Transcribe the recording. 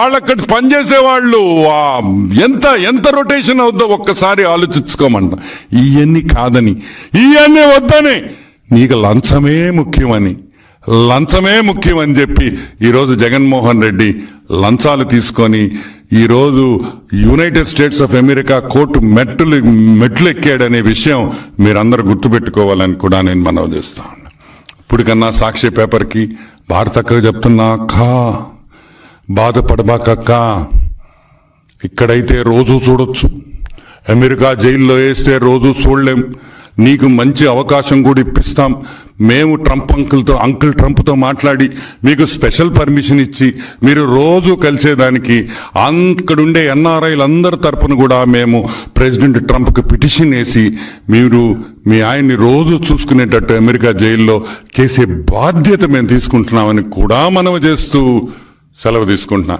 వాళ్ళక్కడ పనిచేసే వాళ్ళు ఎంత ఎంత రొటేషన్ అవుద్దో ఒక్కసారి ఆలోచించుకోమంట. ఇవన్నీ కాదని, ఇవన్నీ వద్దని, నీకు లంచమే ముఖ్యమని చెప్పి ఈరోజు జగన్మోహన్ రెడ్డి లంచాలు తీసుకొని ఈరోజు United states of America court మెట్లు ఎక్కాడనే విషయం మీరందరూ గుర్తుపెట్టుకోవాలని కూడా నేను మనవి చేస్తాను. ఇప్పటికన్నా సాక్షి పేపర్కి భారతక్క చెప్తున్నా, అక్క బాధపడబాకక్క, ఇక్కడైతే రోజు చూడొచ్చు, అమెరికా జైల్లో వేస్తే రోజు చూడలేం. నీకు మంచి అవకాశం కూడా ఇప్పిస్తాం. మేము అంకుల్ ట్రంప్తో మాట్లాడి మీకు స్పెషల్ పర్మిషన్ ఇచ్చి మీరు రోజు కలిసేదానికి అక్కడుండే ఎన్ఆర్ఐలు అందరి తరపున కూడా మేము ప్రెసిడెంట్ ట్రంప్కి పిటిషన్ వేసి మీరు మీ ఆయన్ని రోజు చూసుకునేటట్టు అమెరికా జైల్లో చేసే బాధ్యత మేము తీసుకుంటున్నామని కూడా మనవి చేస్తూ సెలవు తీసుకుంటున్నా.